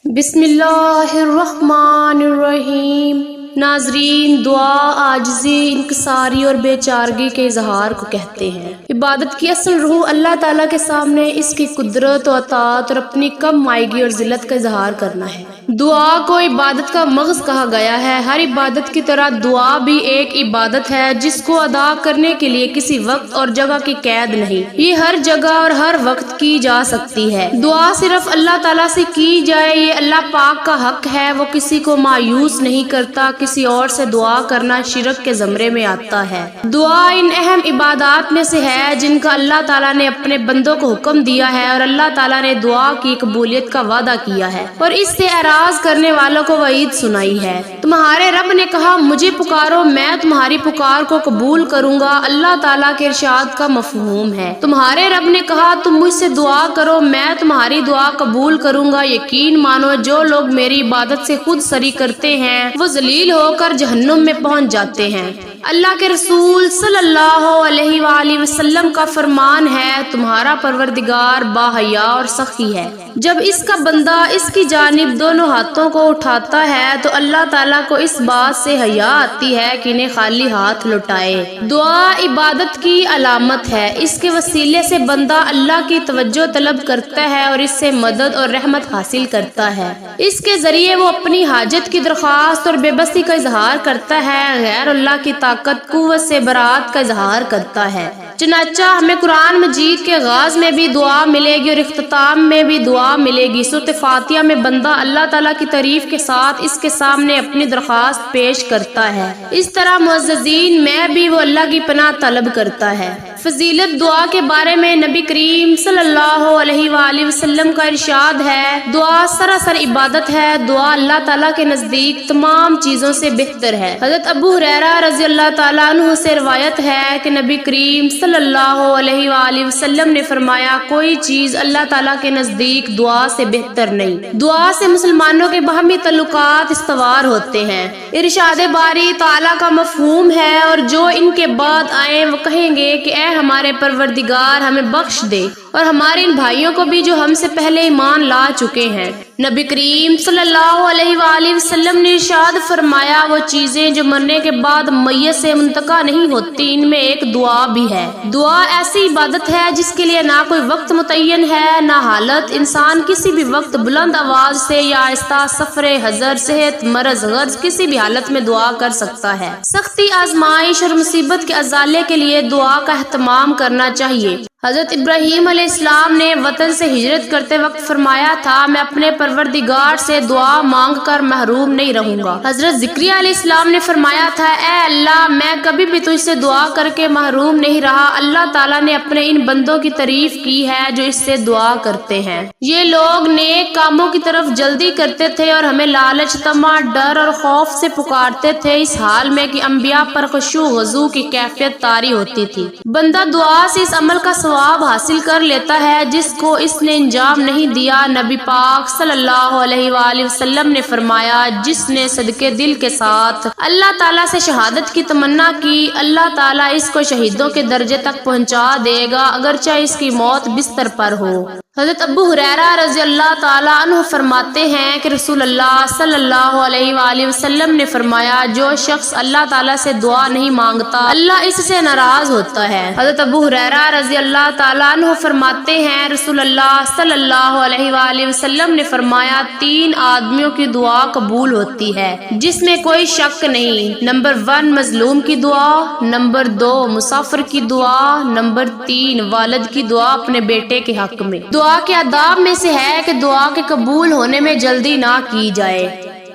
بسم اللہ الرحمن الرحیم۔ ناظرین، دعا عاجزی، انکساری اور بے چارگی کے اظہار کو کہتے ہیں۔ عبادت کی اصل روح اللہ تعالیٰ کے سامنے اس کی قدرت و اطاعت اور اپنی کم مائیگی اور ذلت کا اظہار کرنا ہے۔ دعا کو عبادت کا مغز کہا گیا ہے۔ ہر عبادت کی طرح دعا بھی ایک عبادت ہے جس کو ادا کرنے کے لیے کسی وقت اور جگہ کی قید نہیں، یہ ہر جگہ اور ہر وقت کی جا سکتی ہے۔ دعا صرف اللہ تعالیٰ سے کی جائے، یہ اللہ پاک کا حق ہے، وہ کسی کو مایوس نہیں کرتا۔ کسی اور سے دعا کرنا شرک کے زمرے میں آتا ہے۔ دعا ان اہم عبادات میں سے ہے جن کا اللہ تعالیٰ نے اپنے بندوں کو حکم دیا ہے، اور اللہ تعالیٰ نے دعا کی قبولیت کا وعدہ کیا ہے اور اس سے اعراض کرنے والوں کو وعید سنائی ہے۔ تمہارے رب نے کہا، مجھے پکارو، میں تمہاری پکار کو قبول کروں گا۔ اللہ تعالیٰ کے ارشاد کا مفہوم ہے، تمہارے رب نے کہا، تم مجھ سے دعا کرو، میں تمہاری دعا قبول کروں گا۔ یقین مانو، جو لوگ میری عبادت سے خود سری کرتے ہیں وہ ذلیل ہو کر جہنم میں پہنچ جاتے ہیں۔ اللہ کے رسول صلی اللہ علیہ وآلہ وسلم کا فرمان ہے، تمہارا پروردگار باحیا اور سخی ہے۔ جب اس کا بندہ اس کی جانب دونوں ہاتھوں کو اٹھاتا ہے تو اللہ تعالیٰ کو اس بات سے حیا آتی ہے کہ انہیں خالی ہاتھ لوٹائے۔ دعا عبادت کی علامت ہے، اس کے وسیلے سے بندہ اللہ کی توجہ طلب کرتا ہے اور اس سے مدد اور رحمت حاصل کرتا ہے۔ اس کے ذریعے وہ اپنی حاجت کی درخواست اور بے بسی کا اظہار کرتا ہے، غیر اللہ کی طاقت قوت سے برات کا اظہار کرتا ہے۔ چنانچہ ہمیں قرآن مجید کے آغاز میں بھی دعا ملے گی اور اختتام میں بھی دعا ملے گی۔ سورۃ فاتحہ میں بندہ اللہ تعالیٰ کی تعریف کے ساتھ اس کے سامنے اپنی درخواست پیش کرتا ہے۔ اس طرح معززین میں بھی وہ اللہ کی پناہ طلب کرتا ہے۔ فضیلت دعا کے بارے میں نبی کریم صلی اللہ علیہ وآلہ وسلم کا ارشاد ہے، دعا سراسر عبادت ہے، دعا اللہ تعالیٰ کے نزدیک تمام چیزوں سے بہتر ہے۔ حضرت ابو ہریرہ رضی اللہ تعالیٰ عنہ سے روایت ہے کہ نبی کریم صلی اللہ علیہ وآلہ وسلم نے فرمایا، کوئی چیز اللہ تعالیٰ کے نزدیک دعا سے بہتر نہیں۔ دعا سے مسلمانوں کے باہمی تعلقات استوار ہوتے ہیں۔ ارشاد باری تعالیٰ کا مفہوم ہے، اور جو ان کے بعد آئیں وہ کہیں گے کہ اے ہمارے پروردگار، ہمیں بخش دے اور ہمارے ان بھائیوں کو بھی جو ہم سے پہلے ایمان لا چکے ہیں۔ نبی کریم صلی اللہ علیہ وآلہ وسلم نے ارشاد فرمایا، وہ چیزیں جو مرنے کے بعد میت سے منتقل نہیں ہوتی، ان میں ایک دعا بھی ہے۔ دعا ایسی عبادت ہے جس کے لیے نہ کوئی وقت متعین ہے نہ حالت۔ انسان کسی بھی وقت بلند آواز سے یا آہستہ، سفر، حضر، صحت، مرض، غرض، کسی بھی حالت میں دعا کر سکتا ہے۔ سختی، آزمائش اور مصیبت کے ازالے کے لیے دعا کا اہتمام کرنا چاہیے۔ حضرت ابراہیم علیہ السلام نے وطن سے ہجرت کرتے وقت فرمایا تھا، میں اپنے پروردگار سے دعا مانگ کر محروم نہیں رہوں گا۔ حضرت زکریا علیہ السلام نے فرمایا تھا، اے اللہ، میں کبھی بھی تجھ سے دعا کر کے محروم نہیں رہا۔ اللہ تعالیٰ نے اپنے ان بندوں کی تعریف کی ہے جو اس سے دعا کرتے ہیں۔ یہ لوگ نیک کاموں کی طرف جلدی کرتے تھے اور ہمیں لالچ، طمع، ڈر اور خوف سے پکارتے تھے، اس حال میں کہ انبیاء پر خشوع و خضوع کی کیفیت طاری ہوتی تھی۔ بندہ دعا سے اس عمل کا ثواب حاصل کر لیتا ہے جس کو اس نے انجام نہیں دیا۔ نبی پاک صلی اللہ علیہ وآلہ وسلم نے فرمایا، جس نے صدقے دل کے ساتھ اللہ تعالیٰ سے شہادت کی تمنا کی، اللہ تعالیٰ اس کو شہیدوں کے درجے تک پہنچا دے گا، اگرچہ اس کی موت بستر پر ہو۔ حضرت ابو ہریرہ رضی اللہ تعالیٰ عنہ فرماتے ہیں کہ رسول اللہ صلی اللہ علیہ وآلہ وسلم نے فرمایا، جو شخص اللہ تعالیٰ سے دعا نہیں مانگتا اللہ اس سے ناراض ہوتا ہے۔ حضرت ابو ہریرہ رضی اللہ تعالیٰ عنہ فرماتے ہیں، رسول اللہ صلی اللہ علیہ وآلہ وسلم نے فرمایا، 3 آدمیوں کی دعا قبول ہوتی ہے جس میں کوئی شک نہیں۔ نمبر 1 مظلوم کی دعا، نمبر 2 مسافر کی دعا، نمبر 3 والد کی دعا اپنے بیٹے کے حق میں۔ دعا کے آداب میں سے ہے کہ دعا کے قبول ہونے میں جلدی نہ کی جائے۔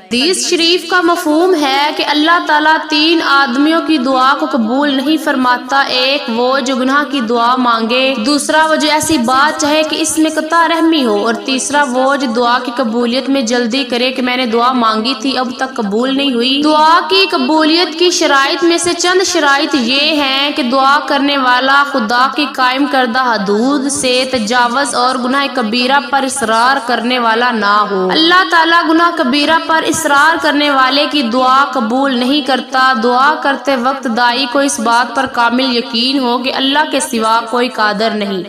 حدیث شریف کا مفہوم ہے کہ اللہ تعالیٰ 3 آدمیوں کی دعا کو قبول نہیں فرماتا، ایک وہ جو گناہ کی دعا مانگے، دوسرا وہ جو ایسی بات چاہے کہ اس میں قطع رحمی ہو، اور تیسرا وہ جو دعا کی قبولیت میں جلدی کرے کہ میں نے دعا مانگی تھی اب تک قبول نہیں ہوئی۔ دعا کی قبولیت کی شرائط میں سے چند شرائط یہ ہیں کہ دعا کرنے والا خدا کی قائم کردہ حدود سے تجاوز اور گناہ کبیرہ پر اصرار کرنے والا نہ ہو۔ اللہ تعالیٰ گناہ کبیرہ پر اصرار کرنے والے کی دعا قبول نہیں کرتا۔ دعا کرتے وقت داعی کو اس بات پر کامل یقین ہو کہ اللہ کے سوا کوئی قادر نہیں۔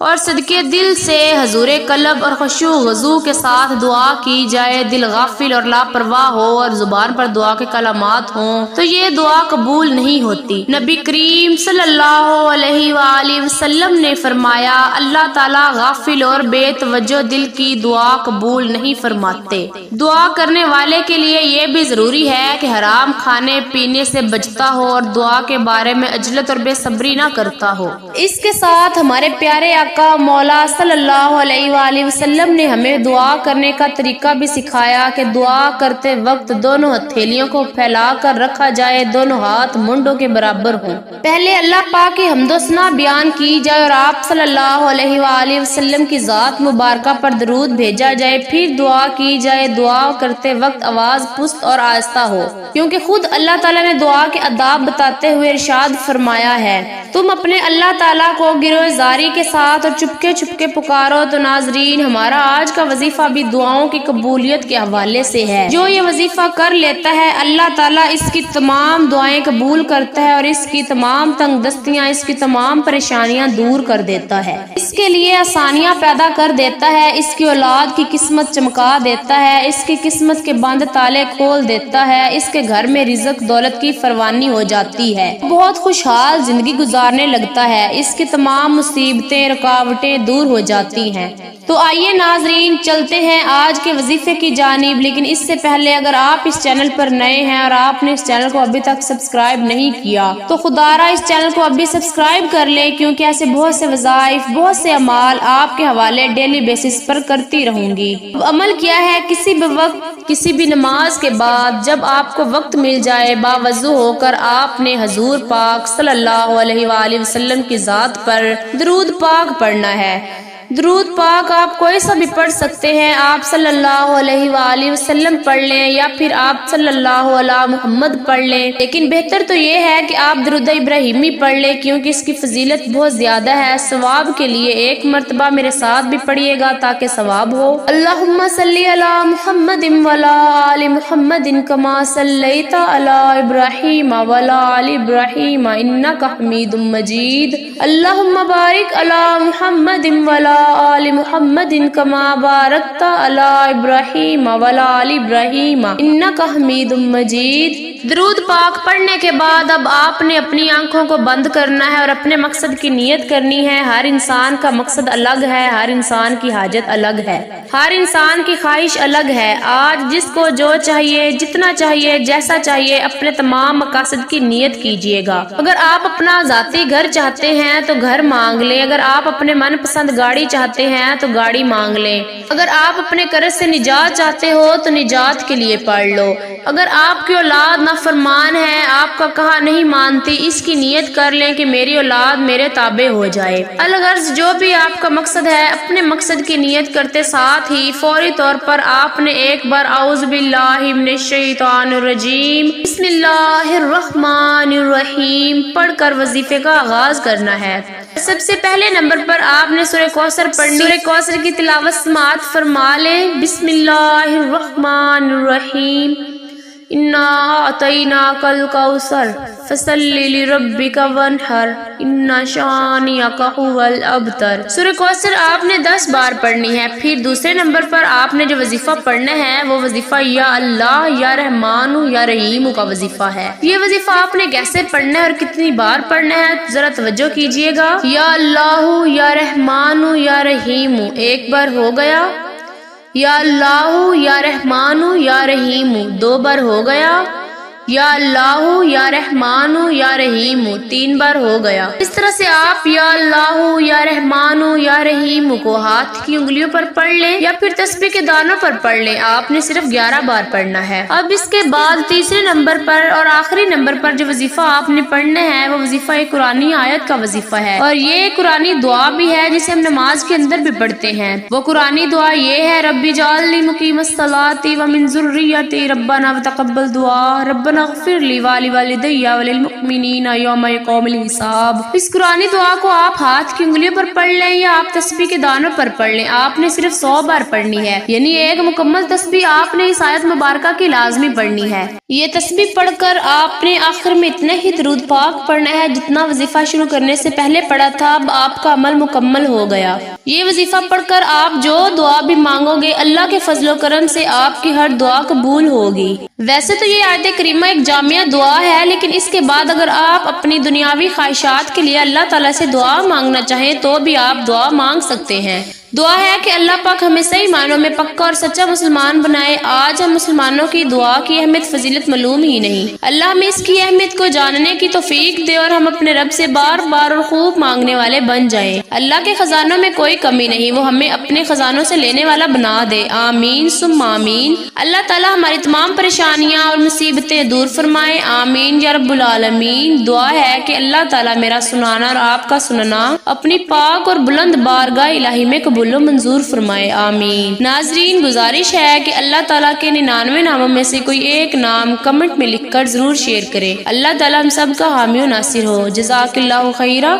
اور صدقے دل سے حضور قلب اور خشوع وضو کے ساتھ دعا کی جائے، دل غافل اور لاپرواہ ہو اور زبان پر دعا کے کلمات ہوں تو یہ دعا قبول نہیں ہوتی۔ نبی کریم صلی اللہ علیہ وآلہ وسلم نے فرمایا، اللہ تعالیٰ غافل اور بے توجہ دل کی دعا قبول نہیں فرماتے۔ دعا کرنے والے کے لیے یہ بھی ضروری ہے کہ حرام کھانے پینے سے بچتا ہو اور دعا کے بارے میں عجلت اور بے صبری نہ کرتا ہو۔ اس کے ساتھ ہمارے پیارے آقا مولا صلی اللہ علیہ وآلہ وسلم نے ہمیں دعا کرنے کا طریقہ بھی سکھایا کہ دعا کرتے وقت دونوں ہتھیلیوں کو پھیلا کر رکھا جائے، دونوں ہاتھ منڈوں کے برابر ہوں۔ پہلے اللہ پاک کی حمد و ثنا بیان کی جائے اور آپ صلی اللہ علیہ وآلہ وسلم کی ذات مبارکہ پر درود بھیجا جائے، پھر دعا کی جائے۔ دعا کرتے وقت آواز پست اور آہستہ ہو، کیونکہ خود اللہ تعالیٰ نے دعا کے آداب بتاتے ہوئے ارشاد فرمایا ہے، تم اپنے اللہ تعالیٰ کو گروہ زاری کے ساتھ اور چپکے چپکے پکارو۔ تو ناظرین، ہمارا آج کا وظیفہ بھی دعاؤں کی قبولیت کے حوالے سے ہے۔ جو یہ وظیفہ کر لیتا ہے اللہ تعالیٰ اس کی تمام دعائیں قبول کرتا ہے اور اس کی تمام تنگ دستیاں، اس کی تمام پریشانیاں دور کر دیتا ہے، اس کے لیے آسانیاں پیدا کر دیتا ہے، اس کی اولاد کی قسمت چمکا دیتا ہے، اس کی قسمت کے بند تالے کھول دیتا ہے، اس کے گھر میں رزق دولت کی فراوانی ہو جاتی ہے، بہت خوشحال زندگی گزارنے لگتا ہے، اس کی تمام مصیبتیں رکاوٹیں دور ہو جاتی ہیں۔ تو آئیے ناظرین چلتے ہیں آج کے وظیفے کی جانب، لیکن اس سے پہلے اگر آپ اس چینل پر نئے ہیں اور آپ نے اس چینل کو ابھی تک سبسکرائب نہیں کیا تو خدا را اس چینل کو ابھی سبسکرائب کر لیں، کیونکہ ایسے بہت سے وظائف، بہت سے اعمال آپ کے حوالے ڈیلی بیسس پر کرتی رہوں گی۔ عمل کیا ہے، کسی بھی وقت، کسی بھی نماز کے بعد جب آپ کو وقت مل جائے، باوضو ہو کر آپ نے حضور پاک صلی اللہ علیہ وآلہ وسلم کی ذات پر درود پاک پڑھنا ہے۔ درود پاک آپ کوئی سا بھی پڑھ سکتے ہیں، آپ صلی اللہ علیہ وآلہ وسلم پڑھ لیں یا پھر آپ صلی اللہ علیہ محمد پڑھ لیں، لیکن بہتر تو یہ ہے کہ آپ درود ابراہیمی پڑھ لیں، کیونکہ اس کی فضیلت بہت زیادہ ہے۔ ثواب کے لیے ایک مرتبہ میرے ساتھ بھی پڑھیے گا تاکہ ثواب ہو۔ اللہم صلی علی محمد وعلی آل محمد کما صلیت علی ابراہیم وعلی آل ابراہیم انک حمید مجید۔ اللہم بارک علی محمد وعلی آل محمد کما بارکت علی ابراہیم وعلی آل ابراہیم انک حمید مجید۔ درود پاک پڑھنے کے بعد اب آپ نے اپنی آنکھوں کو بند کرنا ہے اور اپنے مقصد کی نیت کرنی ہے۔ ہر انسان کا مقصد الگ ہے، ہر انسان کی حاجت الگ ہے، ہر انسان کی خواہش الگ ہے۔ آج جس کو جو چاہیے، جتنا چاہیے، جیسا چاہیے، اپنے تمام مقاصد کی نیت کیجیے گا۔ اگر آپ اپنا ذاتی گھر چاہتے ہیں تو گھر مانگ لیں، اگر آپ اپنے من پسند گاڑی چاہتے ہیں تو گاڑی مانگ لیں، اگر آپ اپنے قرض سے نجات چاہتے ہو تو نجات کے لیے پڑھ لو، اگر آپ کی اولاد نافرمان ہے، آپ کا کہا نہیں مانتی، اس کی نیت کر لیں کہ میری اولاد میرے تابع ہو جائے۔ الغرض جو بھی آپ کا مقصد ہے، اپنے مقصد کی نیت کرتے ساتھ ہی فوری طور پر آپ نے ایک بار اعوذ باللہ من الشیطان الرجیم بسم اللہ الرحمن الرحیم پڑھ کر وظیفے کا آغاز کرنا ہے۔ سب سے پہلے نمبر پر آپ نے سورہ کوثر پڑھنی، سورہ کوثر کی تلاوت سماعت فرما لیں۔ بسم اللہ الرحمن الرحیم انا اعطیناک الکوثر فصلی لربک وانحر ان شانئک ھو الابتر۔ سورہ کوثر آپ نے 10 بار پڑھنی ہے۔ پھر دوسرے نمبر پر آپ نے جو وظیفہ پڑھنا ہے وہ وظیفہ یا اللہ یا رحمان یا رحیم کا وظیفہ ہے۔ یہ وظیفہ آپ نے کیسے پڑھنا ہے اور کتنی بار پڑھنا ہے ذرا توجہ کیجیے گا۔ یا اللہ یا رحمان یا رحیم ایک بار ہو گیا، یا اللہ یا رحمان یا رحیم 2 بار ہو گیا، یا اللہ یا رحمان یا رحیم 3 بار ہو گیا۔ اس طرح سے آپ یا اللہ یا رحمان یا رحیم کو ہاتھ کی انگلیوں پر پڑھ لیں یا پھر تسبیح کے دانوں پر پڑھ لیں۔ آپ نے صرف 11 بار پڑھنا ہے۔ اب اس کے بعد تیسرے نمبر پر اور آخری نمبر پر جو وظیفہ آپ نے پڑھنا ہے وہ وظیفہ ایک قرآنی آیت کا وظیفہ ہے، اور یہ قرآنی دعا بھی ہے جسے ہم نماز کے اندر بھی پڑھتے ہیں۔ وہ قرآنی دعا یہ ہے، رب اجعلنی مقیم الصلاۃ ومن ذریتی ربنا وتقبل دعا، ربنا ربنا اغفر لی ولوالدی وللمؤمنین یوم یقوم الحساب۔ اس قرآنی دعا کو آپ ہاتھ کی انگلیوں پر پڑھ لیں یا آپ تسبیح کے دانوں پر پڑھ لیں، آپ نے صرف 100 بار پڑھنی ہے، یعنی ایک مکمل تسبیح آپ نے اس آیت مبارکہ کی لازمی پڑھنی ہے۔ یہ تسبیح پڑھ کر آپ نے آخر میں اتنا ہی درود پاک پڑھنا ہے جتنا وظیفہ شروع کرنے سے پہلے پڑھا تھا۔ اب آپ کا عمل مکمل ہو گیا۔ یہ وظیفہ پڑھ کر آپ جو دعا بھی مانگو گے اللہ کے فضل و کرم سے آپ کی ہر دعا قبول ہوگی۔ ویسے تو یہ آیت کریمہ ایک جامعہ دعا ہے، لیکن اس کے بعد اگر آپ اپنی دنیاوی خواہشات کے لیے اللہ تعالیٰ سے دعا مانگنا چاہیں تو بھی آپ دعا مانگ سکتے ہیں۔ دعا ہے کہ اللہ پاک ہمیں صحیح معنوں میں پکا اور سچا مسلمان بنائے۔ آج ہم مسلمانوں کی دعا کی اہمیت فضیلت معلوم ہی نہیں۔ اللہ ہمیں اس کی اہمیت کو جاننے کی توفیق دے اور ہم اپنے رب سے بار بار اور خوب مانگنے والے بن جائیں۔ اللہ کے خزانوں میں کوئی کمی نہیں، وہ ہمیں اپنے خزانوں سے لینے والا بنا دے۔ آمین ثم آمین۔ اللہ تعالیٰ ہماری تمام پریشانیاں اور مصیبتیں دور فرمائے۔ آمین یا رب العالمین۔ دعا ہے کہ اللہ تعالیٰ میرا سنانا اور آپ کا سننا اپنی پاک اور بلند بارگاہ الہی میں قبول و منظور فرمائے۔ آمین۔ ناظرین، گزارش ہے کہ اللہ تعالیٰ کے 99 ناموں میں سے کوئی ایک نام کمنٹ میں لکھ کر ضرور شیئر کریں۔ اللہ تعالیٰ ہم سب کا حامی و ناصر ہو۔ جزاک اللہ خیرہ۔